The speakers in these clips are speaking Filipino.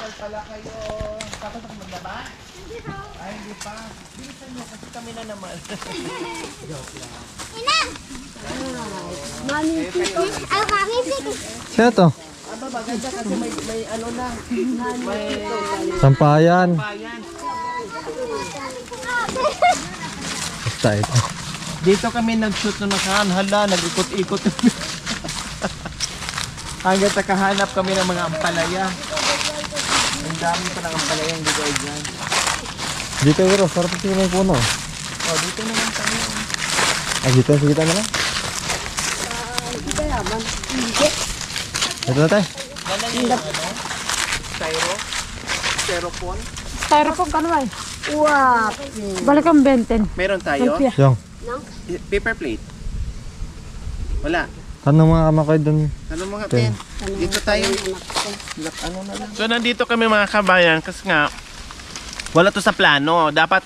Bawal pala kayo. Tapos ako maglaba? Hindi pa. Ay, hindi pa. Bilisan nyo kasi kami na naman. Joke lang. Ina! Mami, ang kami Sino to? Aba, maganda kasi may ano na. May Sampayan. bayan. Basta ito. Dito kami nag-shoot nung nakaraan. Hala, nag-ikot-ikot. Hanggang nakahanap kami ng mga ampalaya. Ang dami pa ng ampalayang bigay dyan. Dito pero sarap ito yung puno. Oh, dito naman kami. Ah, dito sa kita na lang. Ito na tayo. Wala yung ano? Styro? Styrofoam? Styrofoam ka naman. Wow. Balik ang benten. Meron tayo? Yung. Paper plate? Wala. Tanong mga kamay doon. Ano mga pen? Dito tayo. Ano na lang. So nandito kami mga kabayan kasi nga wala to sa plano. Dapat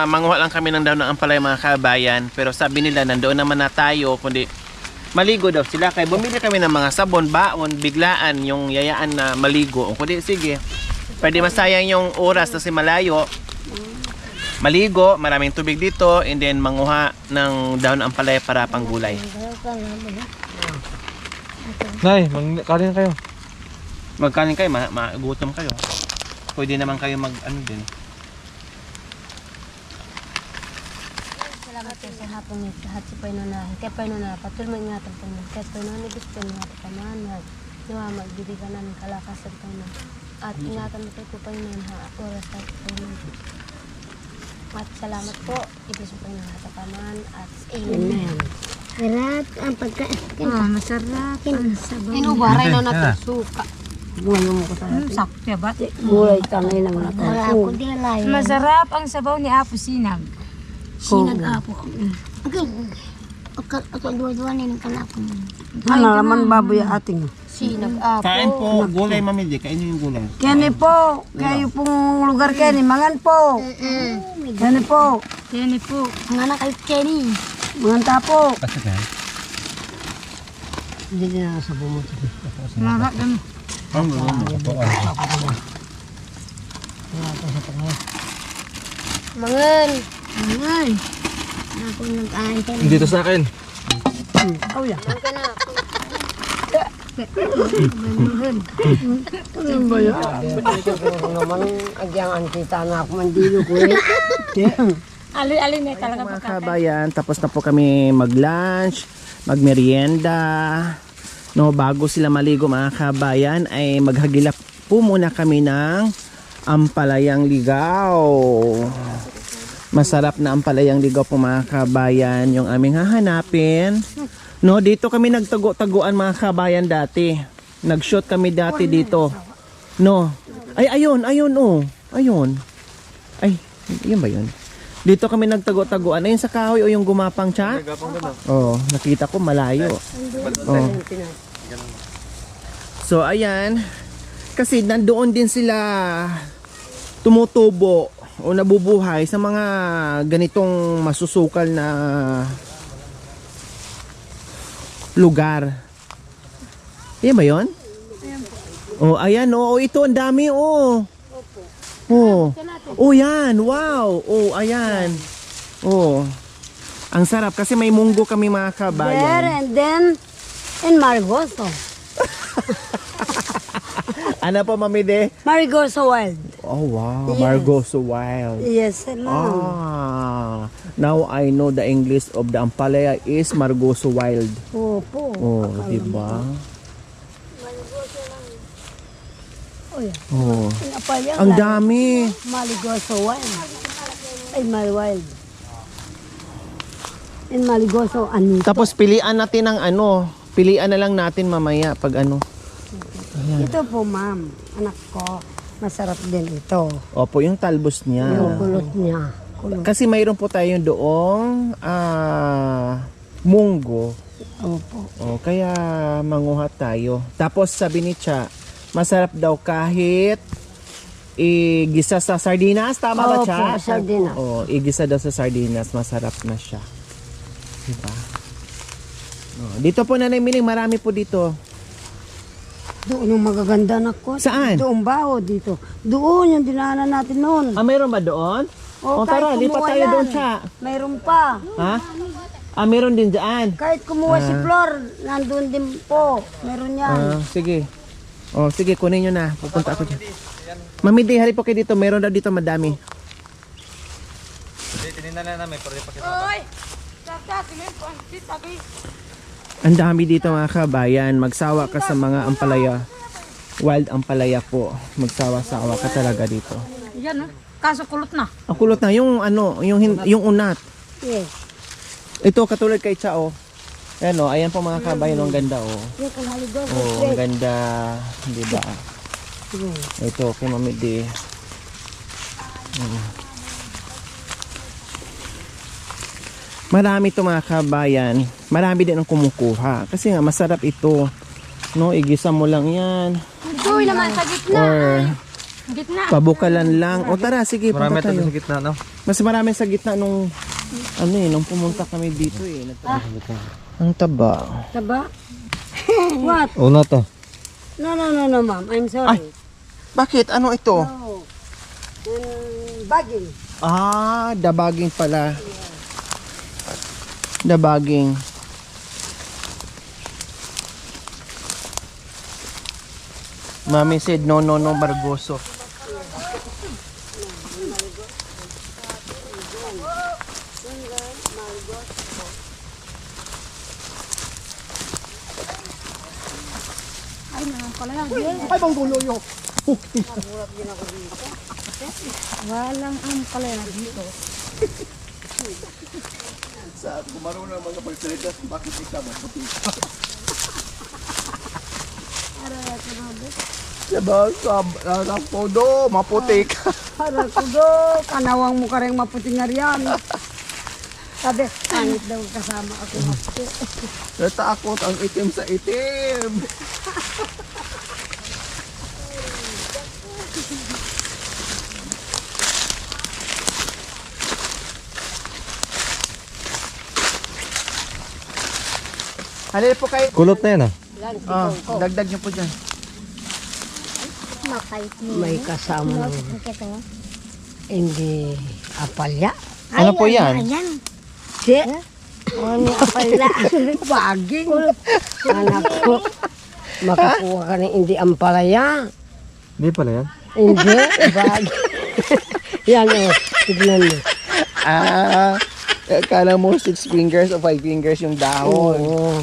manguha lang kami ng daw ng ampalaya mga kabayan. Pero sabi nila nandoon naman na tayo kundi maligo daw sila. Kaya bumili kami ng mga sabon, baon, biglaan yung yayaan na maligo. O kundi sige. Pwede masayang yung oras kasi malayo. Maligo, maraming tubig dito, and then manguha ng daon ng ampalaya para panggulay. Nay, kanin kayo. Magkanin kayo, magutom kayo. Pwede naman kayo mag ano din. Salamat kayo sa hapon niyo. Lahat si Panginoon kaya Panginoon patuloy mo ingatan Panginoon. Kaya Panginoon gusto niyo at Panginoon. Nawa magbibigyan namin kalakasan Panginoon. At ingatan mo kayo Panginoon oras at Panginoon. At salamat po. Ibig po ng hatapanan at amen. Sarap ang pagkain. Masarap ang sabaw. Inubaray na natin suka. Buhay mo ko sa Sakto ba? Gulay tanay naman ako. Masarap ang sabaw ni Apo Sinag. Sinag apo. Ako dua-dua na yung kalakon. Ano naman baboy ating? Sinag apo. Kain po, gulay mamilya. Kain nyo yung gulay. Kani po, kayo pong lugar kani, mangan po. Kani po, Yan po. Ang anak kay Kenny. mangan tapo. Basta ka. Hindi na sa bumot. Marap yan. Mangan. Mangan. Ako nag-aantay. Dito sa akin. Oh ya. Mangan ka na. Ano ba yan? Naman, adyang antita na ako mandilo ko eh. Alin na talaga Mga kabayan, tapos na po kami mag-lunch, mag-merienda. No, bago sila maligo mga kabayan ay maghagilap po muna kami ng ampalayang ligaw. Masarap na ampalayang ligaw po mga kabayan yung aming hahanapin. No, dito kami nagtago-taguan mga kabayan dati. Nag-shoot kami dati dito. No. Ay, ayun oh. Ayun. Ay, yun ba yun? Dito kami nagtago-taguan. Ayun sa kahoy o yung gumapang siya? Oh, nakita ko malayo. Oh. So, ayan. Kasi nandoon din sila tumutubo o nabubuhay sa mga ganitong masusukal na lugar. Ayan ba yun? Oh, ayan oh, ito ang dami oh. Oh. Oh, yan. Wow. Oh, ayan. Oh. Ang sarap kasi may munggo kami mga There kabayan. and then, in Marigoso. Ano po, Mami De? Marigoso Wild. Oh, wow. Yes. Margoso Wild. Yes, hello. Now I know the English of the ampalaya is Margoso Wild. Opo. Oh, diba? Oh, yeah. Oh. Pinapayang Ang dami. Marigoso Wild. Ay, Wild. In Marigoso, anito. Tapos pilian natin ng ano. Pilian na lang natin mamaya pag ano. Ito po, ma'am. Anak ko. Masarap din ito. Opo, yung talbos niya. Yung kulot niya. Kulot. Kasi mayroon po tayo doong munggo. Opo. Oh, kaya manguha tayo. Tapos sabi ni Cha, masarap daw kahit igisa sa sardinas. Tama ba, Opo, Cha? sardinas. Oh, igisa daw sa sardinas. Masarap na siya. Diba? Oh, dito po, Nanay Miling, marami po dito. Doon yung magaganda na ko. Saan? Doon ba o dito? Doon yung dinaanan natin noon. Ah, mayroon ba doon? O tara, kahit lipat kumuha tayo yan. doon sa... Mayroon pa. Ha? Ah, meron din dyan. Kahit kumuha si Flor, nandun din po. Meron yan. Ah, sige. Oh, sige, kunin nyo na. Pupunta ako dyan. Mami Day, hari po kayo dito. Meron daw dito madami. Ang dami dito mga kabayan. Magsawa ka sa mga ampalaya. Wild ampalaya po. Magsawa-sawa ka talaga dito. Yan, kaso kulot na. Ang kulot na. Yung ano, yung unat. Yes. Ito, katulad kay Chao. Ano, ayan po mga kabayan. Ang ganda, oh. Yan, kalaligaw. Oh, ang ganda. Di ba? Ito, kay Mami Day. Marami to mga kabayan. Marami din ang kumukuha. Kasi nga, masarap ito. No, igisa mo lang yan. Uy, naman sa gitna. Or Gitna. pabukalan lang. O tara, sige, Marami punta tayo. ito sa gitna, no? Mas marami sa gitna nung, ano eh, nung pumunta kami dito eh. Ang taba. Taba? What? Una to. No, ma'am. I'm sorry. Bakit? Ano ito? No. Baging. Ah, dabaging pala. Dabaging. Mami said no, Margoso. Walang ampalaya dito. Diba? Ang podo, maputik. Para ko do, kanawang mo ka rin maputing nga riyan. Sabi, pangit daw kasama ako maputi. Natakot ang itim sa itim. Halil po kayo. Kulot na yan, ah. Oh, dagdag niyo po dyan. May kasama ng hindi apalya. Ano po yan? Si? Ano apalya? Baging. Anak ko, makakuha ka ng hindi ampalaya. Hindi pala yan. Hindi, baging. Yan o, tignan mo. Ah, akala mo 6 fingers o 5 fingers yung dahon. Oo.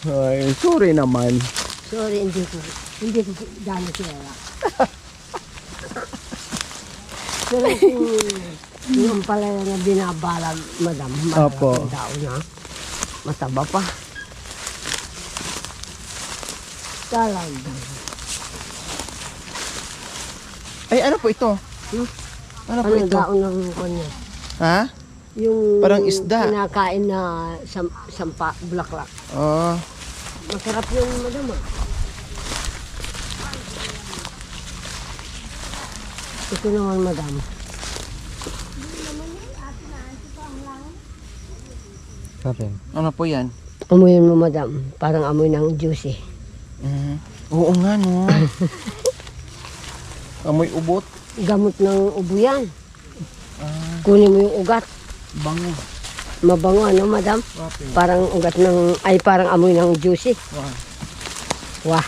Ay, sorry naman. Sorry, hindi ko dami sila. Pero yung ampalaya na binabalag, madam, Opo. ang tao niya, mataba pa. Talaga. Ay, ano po ito? Ano po Ano ito? daon ng kanya? Ha? Yung Parang isda. kinakain na sampa, bulaklak. Oh. Masarap yung madam. Ito naman madam. Kapin. Ano po yan? Amoyin mo madam, parang amoy ng juicy. Oo nga, no. Amoy ubot. Gamot ng ubo yan. Kunin mo yung ugat. Bango. Mabango ano madam? Parang ugat ng, ay parang amoy ng juicy. Wow. Wah,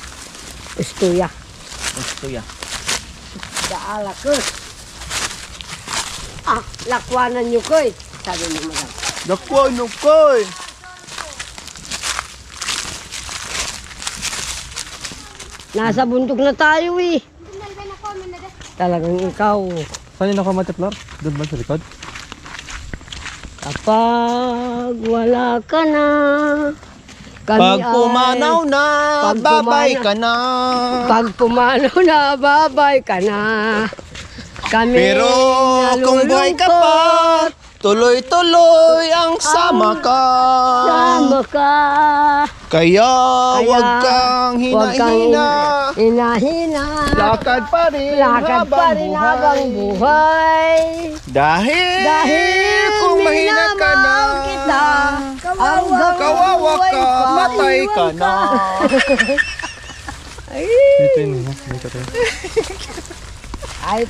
ustuya. Gusto ya. Daalakos. Ah, lakwanan nyo koy. Sabi mo madam. Dakwa, nukoy. Nasa bundok na tayo eh. Talagang ikaw. Saan yung nakamate, Flor? Doon ba sa likod? Kapag wala ka na, kami Pag pumanaw ay, na, Pag babay pumanaw- ka na. Pag pumanaw na, babay ka na. Kami Pero kung buhay ka pa, tuloy-tuloy ang sama ka. sama ka. Kaya Kaya, wag kang Huwag kang hina-hina. hina-hina. Lakad pa rin Lakad pa rin habang buhay. Dahil kung mahina ka na, minamahal kita, kawawa buhay ka, matay ka na. Dito yun ha. Dito tayo. Ay,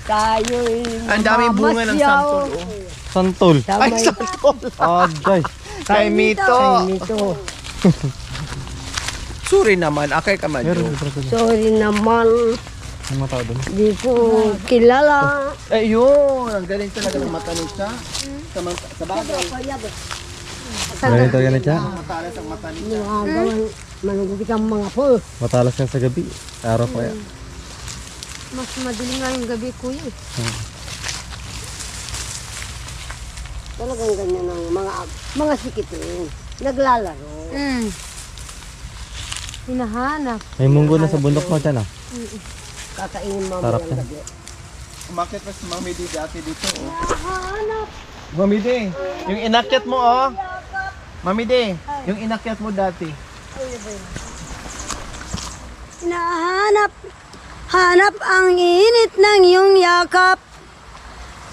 tayo'y Ang daming bunga ng santol. Oh. Santol. Ay, santol. Aday. Kay Mito. Nito. Sorry naman, akay ka man. Meron dito. Sorry naman. May mga tao doon. Di ko kilala. Eh yun, ang galing talaga ng mata ni Cha. Sa bagay, Galing talaga na siya. matalas ang mata ni Cha. Nagagawan, manugulit ang mga po. Matalas yan sa gabi. Araw pa yan. Mas madilim nga yung gabi, kuya. Talagang ganyan ang mga sikitin. Naglalaro. Hinahanap. May munggo na sa bundok mo dyan ah. Kakainin mo Sarap ang yan. gabi. Umakit pa si Mami Di dati dito, oh. Mami Di, yung inakyat mo, oh. Mami Di, yung inakyat mo dati. Hanap ang init ng iyong yakap.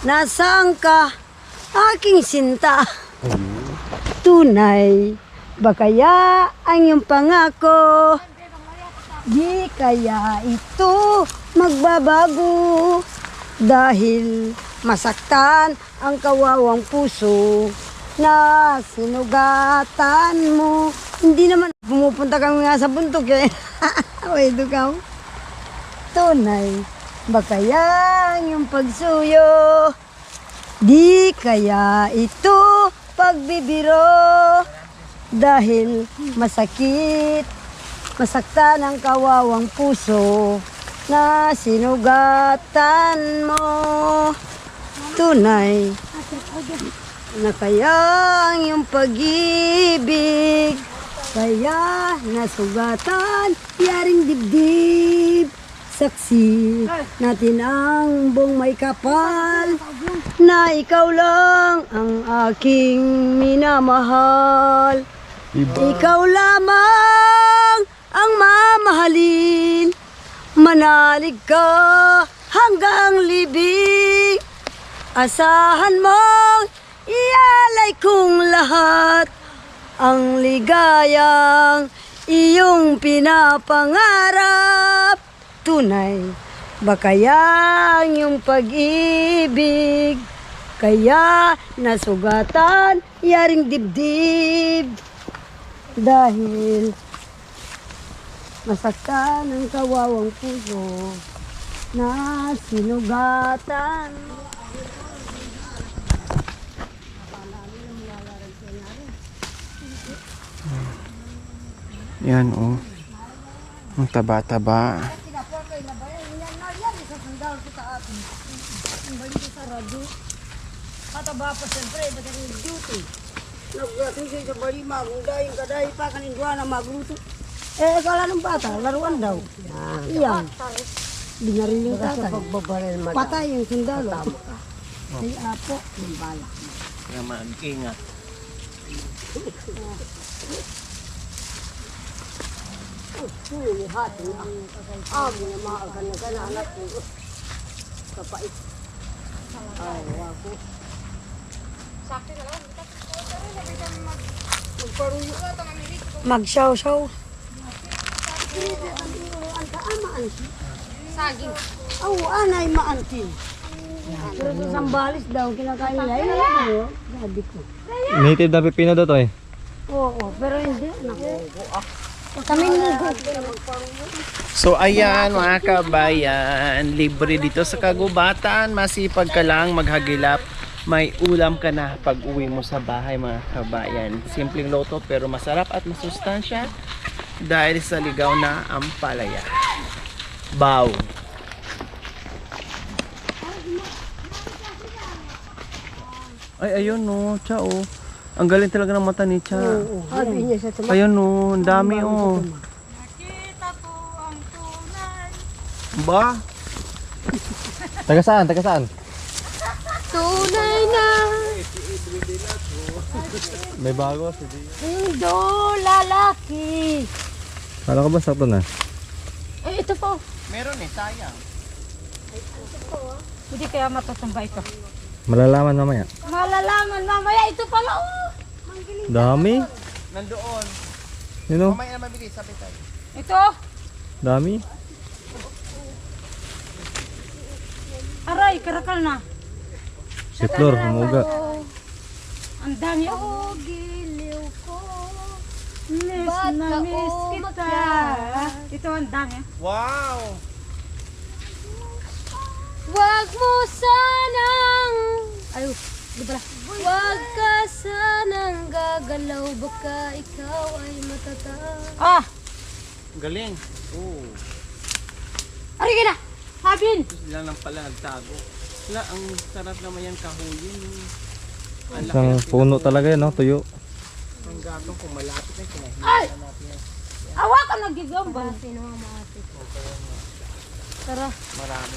Nasaan ka, aking sinta? Tunay, ba kaya ang iyong pangako? Di kaya ito magbabago? Dahil masaktan ang kawawang puso na sinugatan mo. Hindi naman pumupunta kami nga sa buntok eh. Uy, dugaw. Tunay, ba kaya ang iyong pagsuyo? Di kaya ito pagbibiro? Dahil masakit, masaktan ang kawawang puso na sinugatan mo. Tunay, na kaya ang iyong pag-ibig, kaya nasugatan, yaring dibdib. Saksi natin ang buong may kapal, na ikaw lang ang aking minamahal. Ikaw lamang ang mamahalin, manalig ka hanggang libing. Asahan mong ialay kong lahat, ang ligayang iyong pinapangarap. Tunay, ba kaya ang iyong pag-ibig, kaya nasugatan, yaring dibdib. Dahil masaktan ang kawawang puso na sinugatan. Yan, oh. Ang taba-taba. Kataba pa siyempre, ba't ang duty? Nagdating siya sa bali, magundayang kaday pa kanindwa na magluto. Eh, kala ng bata, laruan daw. Iyan. Binaril yung tatay. Patay yung sundalo. Ay, apo. Yung bala. Kaya mag-ingat. Hati na. Amo na maagan na kananak ko. Kapait. Ay, wako. Magsaw-saw. Saging. Oh, anay maantin. Pero sa Sambales daw, kinakain nila. Ay, ano? Sabi ko. Native na pipino daw to eh. Oo, pero hindi. Naku. Kami nigo. So ayan mga kabayan, libre dito sa Kagubatan, masipag ka lang maghagilap, may ulam ka na pag uwi mo sa bahay mga kabayan. Simpleng loto pero masarap at masustansya dahil sa ligaw na ampalaya. Bow! Ay ayun no, Cha oh. Ang galing talaga ng mata ni Cha. Sabi niya sa tumak. Ayun no, ang dami oh. Ba? Taga saan? Taga saan? Tunay na. May bago. Sige. Indo, lalaki. Kala ko ba sakto na? Eh, ito po. Meron eh, sayang. Hindi kaya matatamba ito. Malalaman mamaya. Malalaman mamaya. Ito pala, oh. Dami. Nandoon. You know? Mamaya na mabilis, sabi tayo. Ito. Dami. Aray, karakal na. Si Flor, humuga. Ang dami. Oh, giliw ko. Miss Ba't na ka miss kita. umakyat? Ito ang dami. Wow! Wag mo sanang... Ay, di pala. Wag ka sanang gagalaw. Baka ikaw ay matatag. Ah, Galing. Oo. aray ka na. Habin. Sila lang pala nagtago. Sila, ang sarap naman yan kahuyin. Ang laki Isang ng puno talaga yan, no? Tuyo. Ang gatong kung malapit na kinahiya Ay! natin yan. Awa ka nagigambal. Sino ang maatid? Tara. Marami.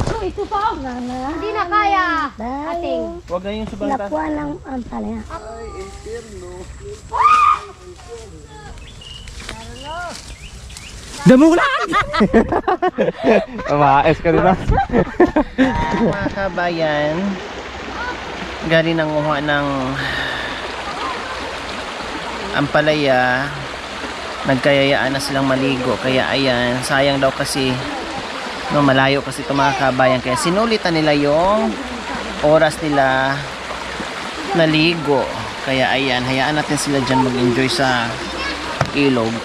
So, ito pa. Hindi na kaya. Ating. Huwag na yung sobrang taas. Nakuha lang ang palaya. Ay, impyerno. Damulan! Maes ka din, Mga kabayan, galing nanguha ng ampalaya, nagkayayaan na silang maligo. Kaya ayan, sayang daw kasi, no, malayo kasi ito mga kabayan. Kaya sinulitan nila yung oras nila naligo. Kaya ayan, hayaan natin sila dyan mag-enjoy sa ilog.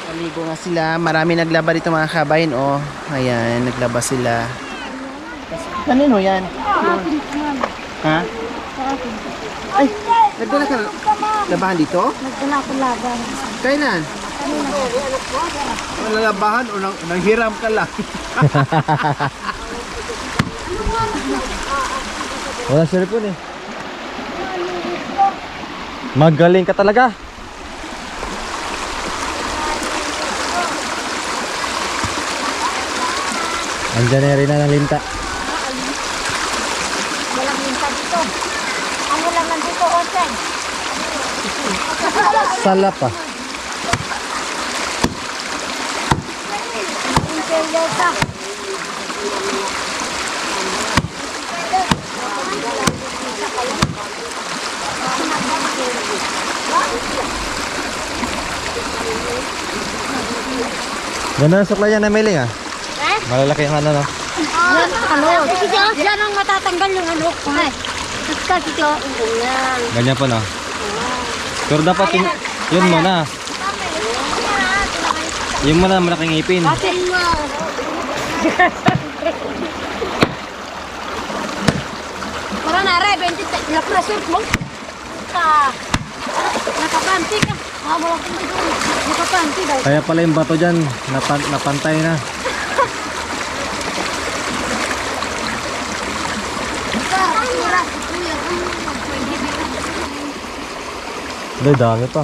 Maligo nga sila. Marami naglaba dito mga kabayan. Oh, ayan, naglaba sila. Kanino yan? Ha? Ay, nagdala ka labahan dito? Nagdala ko laban. Kailan? Lalabahan o nanghiram ka lang? Wala cellphone eh. Magaling ka talaga. Andiyan na rin na ng linta. Walang minta dito. Ano lang nandito, Osen? Salap pa. Imperial ka. Ganda ang suklayan na mailing ah. Malalaki yung ano no. Yan ang matatanggal yung ano. Kasi ito, yan. Ganyan po no. Pero dapat yun muna. Yung muna malaking ipin. Para na rin, 20 na-present mo. Nakapanti ka. Wala kong dito. Nakapanti daw. Kaya pala yung bato dyan napantay na. Dahil dami pa.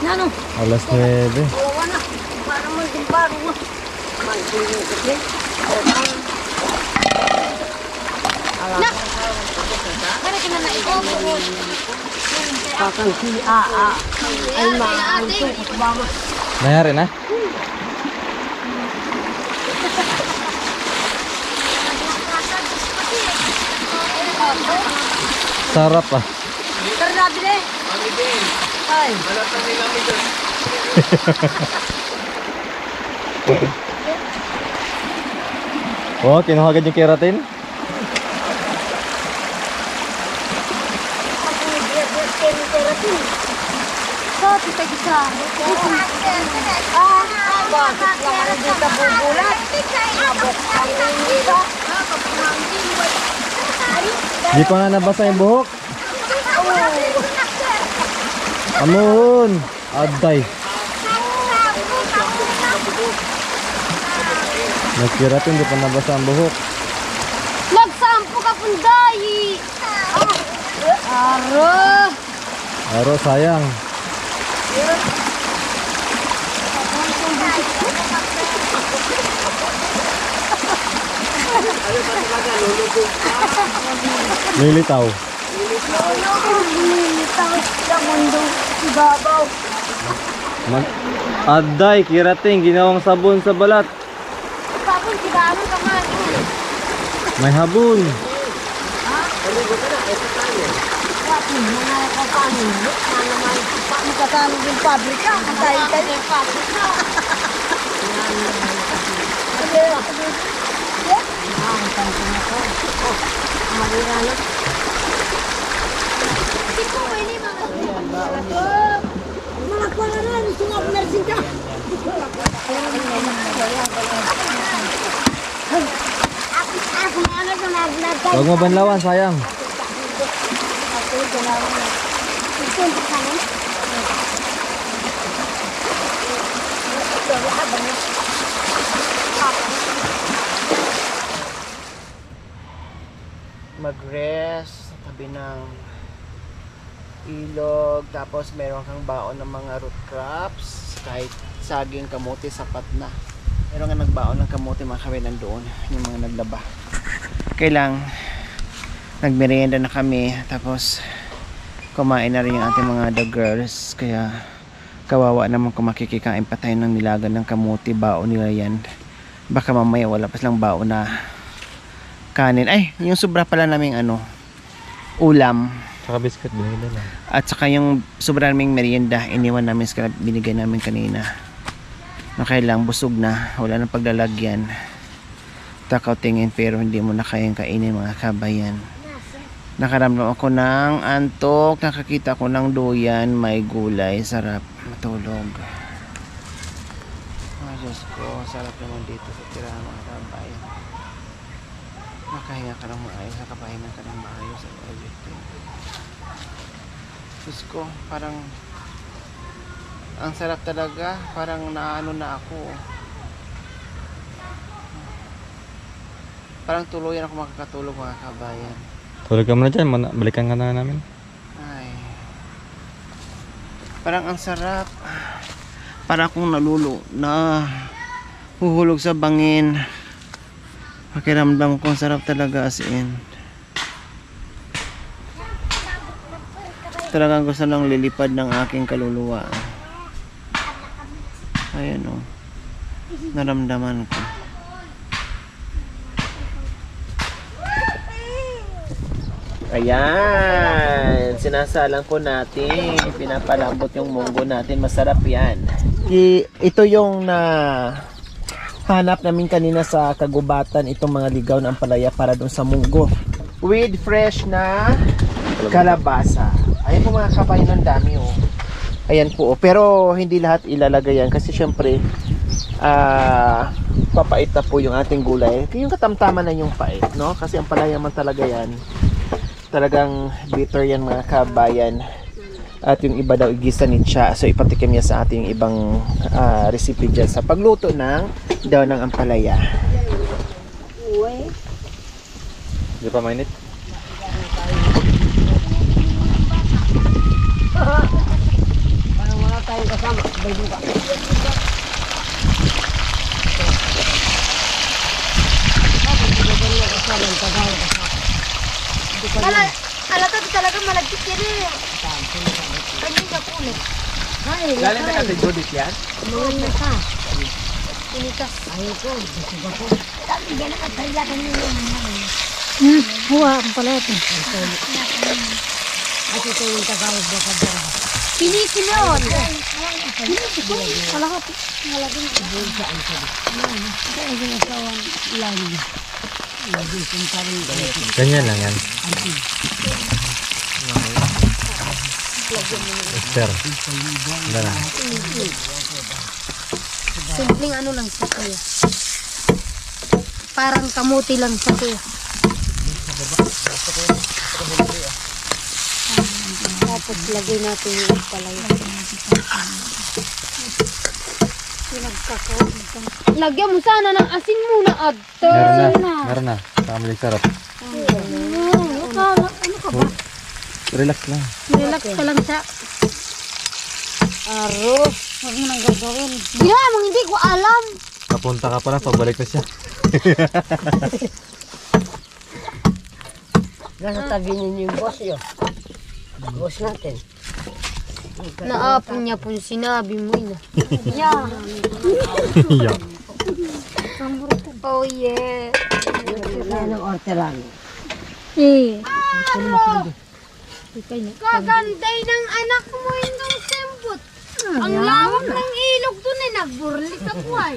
Nano? Alas 9. Wala na. Para mo yung baro mo. Para ka na naibig. Kakang si ay maanto. Nangyari na? Sarap ah. Terlabi deh. Ay. Oh, kinuha agad yung keratin. So, kita bisa. Bakit naman hindi ka bubulat? Abot ang dito. Di pa nga nabasa yung buhok. Amun. Aday. Nagkiratin, di pa nabasa ang buhok. Nagsampo ka pundahi. Aro. Aro, sayang. Lilitaw. Aday, kirating, ginawang sabon sa balat. Tapos, kita ano ka man. May habol. Paano katanong yung pabrika? Antay kayo yung pabrika. Mga kuwala na, sungap na rin ka. Huwag mo banlawan, sayang. Mag-rest sa tabi ng ilog, tapos meron kang baon ng mga root crops, kahit saging, kamote, sapat na. Meron nga nagbaon ng kamote, mga kawilan doon, yung mga naglaba. Kailang nagmerienda na kami, tapos kumain na rin yung ating mga dog girls, kaya kawawa naman kung makikikain pa tayo ng nilagan ng kamote, baon nila yan. Baka mamaya wala pa silang baon na kanin. Ay, yung sobra pala naming ulam. Saka biscuit, binigyan lang. At saka yung sobra naming merienda, iniwan namin sa binigay namin kanina. Nakailang busog na, wala nang paglalagyan. Takaw tingin pero hindi mo na kayang kainin, mga kabayan. Nakaramdam ako ng antok, nakakita ko ng duyan, may gulay, sarap matulog. Ah, Diyos ko, sarap naman dito sa tirahan, mga kabayan. Makahinga ka ng maayos, nakapahinga ka ng maayos at everything. Diyos ko, parang ang sarap talaga, parang naano na ako. Parang tuluyan ako makakatulog, mga kabayan. Tulog ka muna dyan, balikan ka na namin. Ay. Parang ang sarap. Para akong huhulog sa bangin. Pakiramdam ko, ang sarap talaga as in. Talagang gusto nang lilipad ng aking kaluluwa. Ayan o. Naramdaman ko. Ayan, sinasalang po natin, pinapalambot yung munggo natin, masarap yan. Ito yung hanap namin kanina sa kagubatan, itong mga ligaw na ampalaya para dun sa munggo. With fresh na kalabasa. Ayan po, mga kabayan, ang dami oh. Ayan po, pero hindi lahat ilalagay yan kasi syempre papait na po yung ating gulay. Yung katamtaman na yung pait, no? Kasi ang palaya man talaga yan. Talagang bitter yan, mga kabayan. At yung iba daw igisa ni Cha. So ipatikim niya sa ating ibang recipe dyan sa pagluto ng daw ng ampalaya. Hindi pa mainit? Parang wala tayong kasama. Bayo ka. Alata talaga malagkit yan eh. Kanyang kapulit. Galing na kasi Judith yan? Luwan na ka. Pinikas. Huwa ang pala ito. Pinisin yun. Kalahati. Ganyan lang yan. Esther. Wala na. Simpleng ano lang sa kuya. Parang kamuti lang sa kuya. Tapos lagay natin yung palaya. Lagyan mo sana ng asin muna, Adto. Meron na. Kamalik sarap. Ano ka ba? Relax lang. Relax ka lang siya. Aros. Huwag mo nang gagawin. Ginawa mo, hindi ko alam. Napunta ka pala, pabalik na siya. Nasa tabi niyo yung boss yun. Boss natin. Naapon niya po sinabi mo ina. Yeah. Oh yeah. Yan ang orteran. Eh. Kaganday ng anak mo yung sempot. Ang lawak ng ilog dun eh, nagburli sa buhay.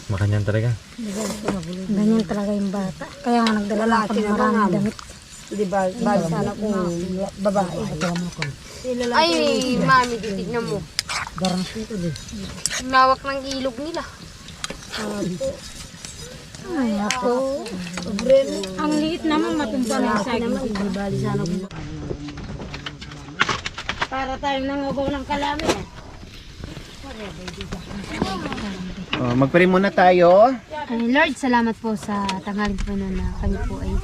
Makanyan talaga. Ganyan talaga yung bata. Kaya nga nagdala lang ako ng maraming damit. Di ba? Bali sana kung babae. Ay, mami, titignan mo. Ang lawak ng ilog nila. Ay, ako. Ang liit naman matumpa na sa akin. Di bali sana kung para tayong nangubaw ng kalami. Magpray muna tayo. Ay, Lord, salamat po sa tanghaling po na kami po ay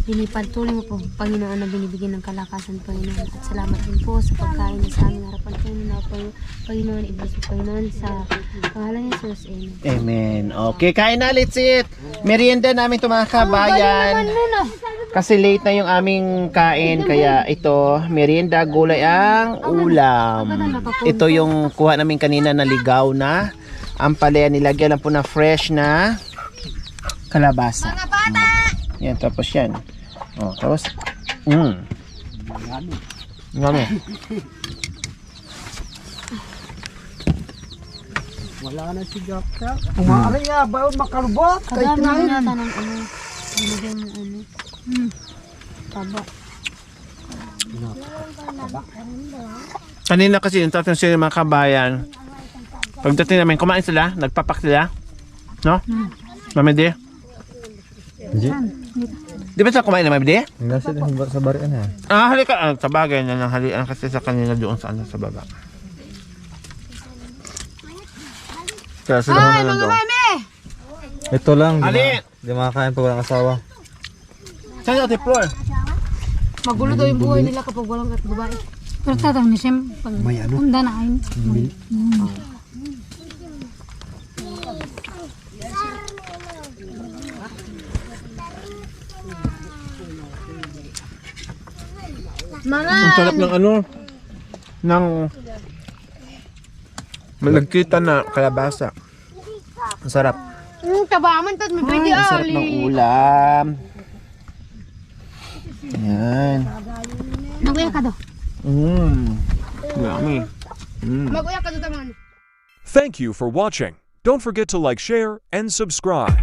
pinipatuloy mo po, Panginoon, na binibigyan ng kalakasan, Panginoon. At salamat din po sa pagkain na sa aming harapan, Panginoon. Panginoon, ibig po, Panginoon, sa pangalan ni Jesus. Amen. Amen. Okay, kain na, Litsit. Merienda namin ito mga kabayan. Kasi late na yung aming kain, kaya ito, merienda, gulay ang ulam. Ito yung kuha namin kanina na ligaw na ampalaya, nilagyan lang po na fresh na kalabasa. Yan, tapos yan. Oh, tapos, Ngami. wala na si Jokka. Kumari nga ba makalubot? Kahit Kadami na na ng ano, binigyan mo ano. Taba. Kanina kasi yung tatang sila mga kabayan. Pagdating namin, kumain sila, nagpapak sila. No? Mami di? Hindi. Di ba sila kumain na Mami di? Nasa sa barian ha. Halika. Sa bagay na ng halian kasi sa kanila doon sa ano sa baba. Kaya sila muna lang doon. Ito lang. Ali! Di makakain pag walang asawa. Saan yung ate Flor? Magulo daw yung buhay nila kapag walang at babae. Pero tatang ni Shem, pag handa na kayo. Ang sarap ng ano, ng malagkita na kalabasa. Ang sarap. Tabaman tat, may pwede Ang sarap ng ulam. Yan. Mag-uya ka daw. Yummy. Mag-uya ka daw taman. Thank you for watching. Don't forget to like, share, and subscribe.